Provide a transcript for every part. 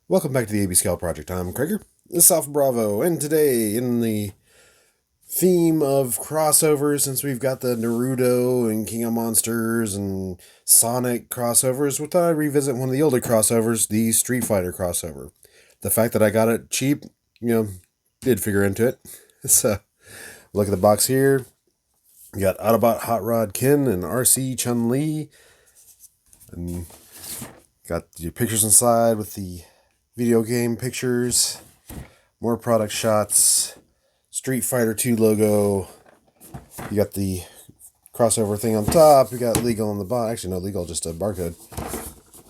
Welcome back to the AB Scale Project. I'm Krieger. This is Alpha Bravo, and today, in the theme of crossovers, since we've got the Naruto and King of Monsters and Sonic crossovers, we thought I'd revisit one of the older crossovers, the Street Fighter crossover. The fact that I got it cheap, did figure into it. So, look at the box here. You got Autobot Hot Rod Ken and Arcee Chun Li. And got your pictures inside with the video game pictures, more product shots, Street Fighter 2 logo. You got the crossover thing on top. You got legal on the bottom. Actually, no, legal, just a barcode.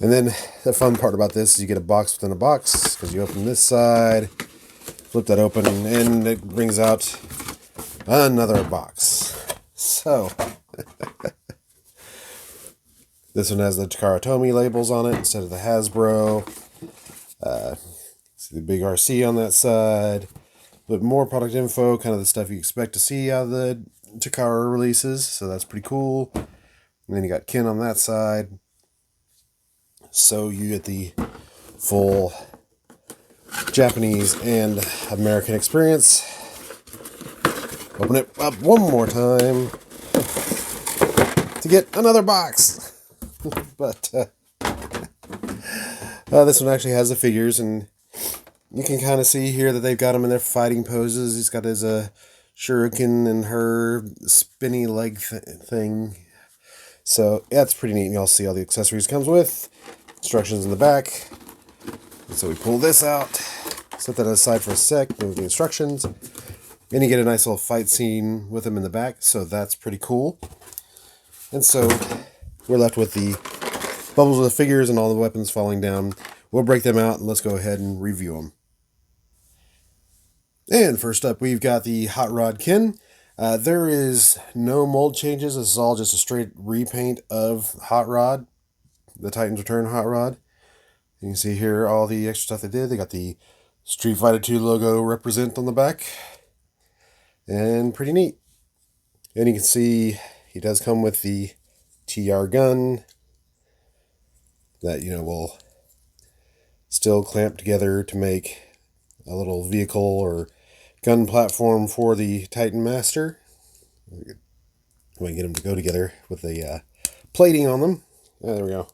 And then the fun part about this is you get a box within a box, because you open this side, flip that open, and it brings out another box. So, this one has the Takara Tomy labels on it instead of the Hasbro. See the big RC on that side. But more product info, kind of the stuff you expect to see out of the Takara releases. So that's pretty cool. And then you got Ken on that side. So you get the full Japanese and American experience. Open it up one more time to get another box. But this one actually has the figures, and you can kind of see here that they've got them in their fighting poses. He's got his shuriken and her spinny leg thing. So, yeah, it's pretty neat. And you'll see all the accessories it comes with. Instructions in the back. And so we pull this out. Set that aside for a sec. Move the instructions. And you get a nice little fight scene with him in the back. So that's pretty cool. And so we're left with the bubbles of the figures and all the weapons falling down. We'll break them out and let's go ahead and review them. And first up, we've got the Hot Rod Ken. There is no mold changes. This is all just a straight repaint of Hot Rod, the Titans Return Hot Rod. You can see here all the extra stuff they did. They got the Street Fighter 2 logo represent on the back. And pretty neat. And you can see he does come with the TR gun that, will still clamp together to make a little vehicle or gun platform for the Titan Master. I'm going to get them to go together with the plating on them. Oh, there we go.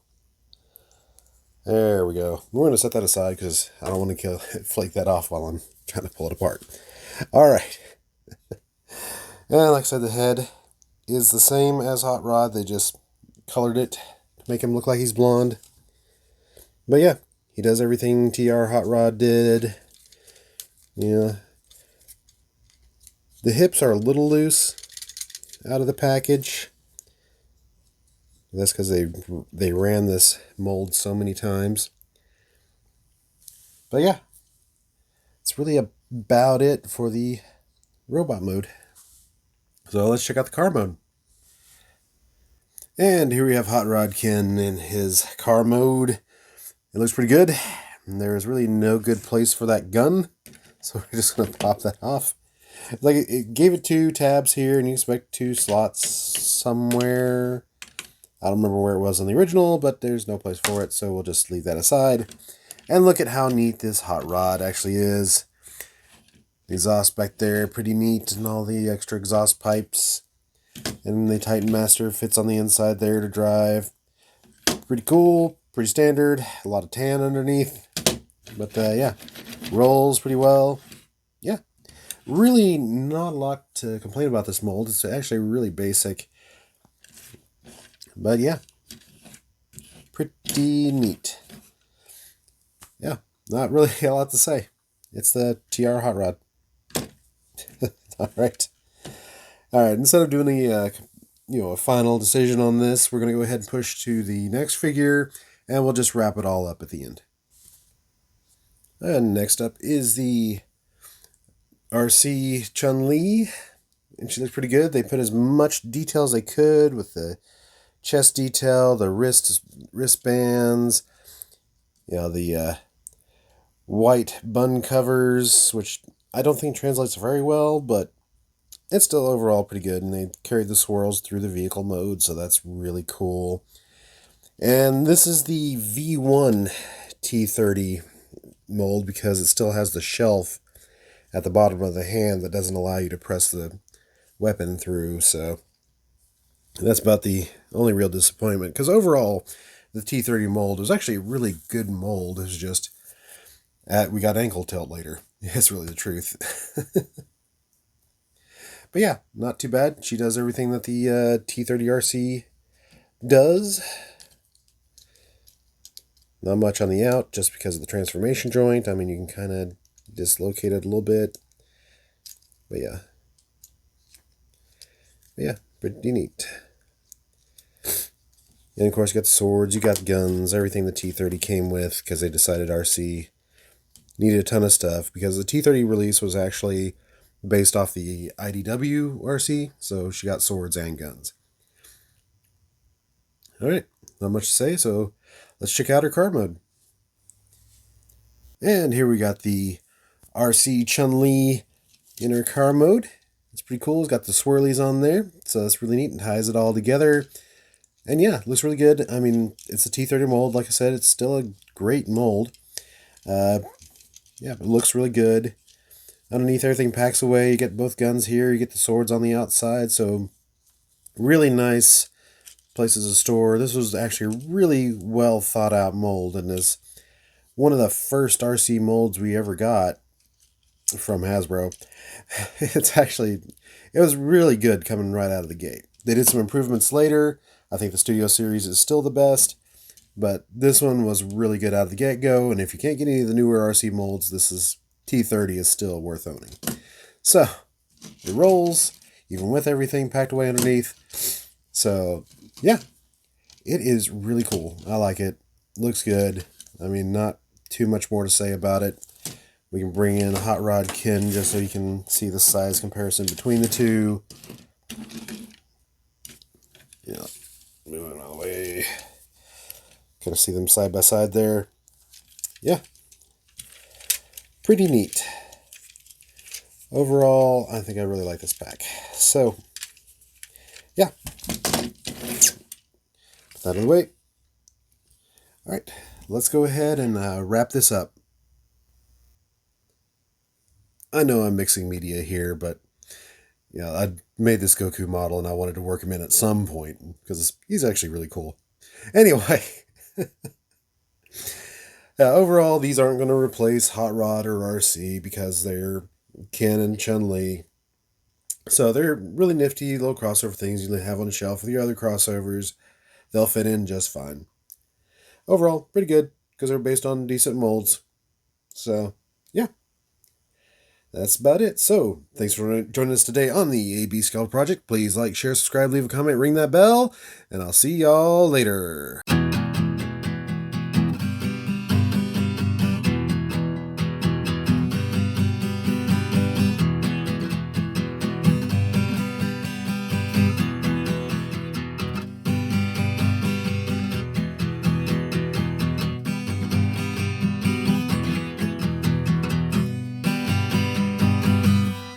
There we go. We're going to set that aside because I don't want to flake that off while I'm trying to pull it apart. All right. And like I said, the head is the same as Hot Rod. They just colored it to make him look like he's blonde. But yeah, he does everything TR Hot Rod did. Yeah. The hips are a little loose out of the package. That's because they ran this mold so many times. But yeah, it's really about it for the robot mode. So let's check out the car mode. And here we have Hot Rod Ken in his car mode. It looks pretty good. And there is really no good place for that gun. So we're just going to pop that off. Like it gave it 2 tabs here, and you expect 2 slots somewhere. I don't remember where it was on the original, but there's no place for it. So we'll just leave that aside. And look at how neat this Hot Rod actually is. The exhaust back there, pretty neat, and all the extra exhaust pipes. And the Titan Master fits on the inside there to drive. Pretty cool, pretty standard. A lot of tan underneath. But yeah, rolls pretty well. Yeah, really not a lot to complain about this mold. It's actually really basic. But yeah, pretty neat. Yeah, not really a lot to say. It's the TR Hot Rod. All right. Instead of doing a final decision on this, we're going to go ahead and push to the next figure, and we'll just wrap it all up at the end. And next up is the Arcee Chun Li, and she looks pretty good. They put as much detail as they could with the chest detail, the wristbands, the white bun covers, which I don't think translates very well, but it's still overall pretty good. And they carried the swirls through the vehicle mode, so that's really cool. And this is the V1 T30 mold because it still has the shelf at the bottom of the hand that doesn't allow you to press the weapon through. So that's about the only real disappointment, because overall the T30 mold was actually a really good mold. It was just we got ankle tilt later. It's really the truth. But yeah, not too bad. She does everything that the T30 Arcee does. Not much on the out, just because of the transformation joint. I mean, you can kind of dislocate it a little bit. But yeah. Pretty neat. And of course, you got the swords, you got the guns, everything the T30 came with, because they decided Arcee needed a ton of stuff, because the T30 release was actually based off the IDW Arcee, so she got swords and guns. Alright, not much to say, so let's check out her card mode. And here we got the Arcee Chun-Li in her card mode. It's pretty cool. It's got the swirlies on there, so that's really neat and ties it all together. And yeah, looks really good. I mean, it's a T30 mold. Like I said, it's still a great mold. Yeah, but it looks really good. Underneath, everything packs away. You get both guns here. You get the swords on the outside. So really nice places to store. This was actually a really well thought out mold, and is one of the first Arcee molds we ever got from Hasbro. It was really good coming right out of the gate. They did some improvements later. I think the Studio Series is still the best, but this one was really good out of the get-go, and if you can't get any of the newer Arcee molds, T30 is still worth owning. So, it rolls, even with everything packed away underneath. So, yeah, it is really cool. I like it. Looks good. I mean, not too much more to say about it. We can bring in Hot Rod Ken just so you can see the size comparison between the two. Yeah, moving all the way. Kind of see them side by side there. Yeah, pretty neat. Overall, I think I really like this pack. So, yeah. Put that out of the way. Alright, let's go ahead and wrap this up. I know I'm mixing media here, but yeah, I made this Goku model and I wanted to work him in at some point because he's actually really cool. Anyway, overall, these aren't going to replace Hot Rod or Arcee because they're Ken and Chun-Li. So they're really nifty little crossover things you have on the shelf with your other crossovers. They'll fit in just fine. Overall, pretty good because they're based on decent molds. So, yeah. That's about it. So, thanks for joining us today on the AB Scout Project. Please like, share, subscribe, leave a comment, ring that bell, and I'll see y'all later.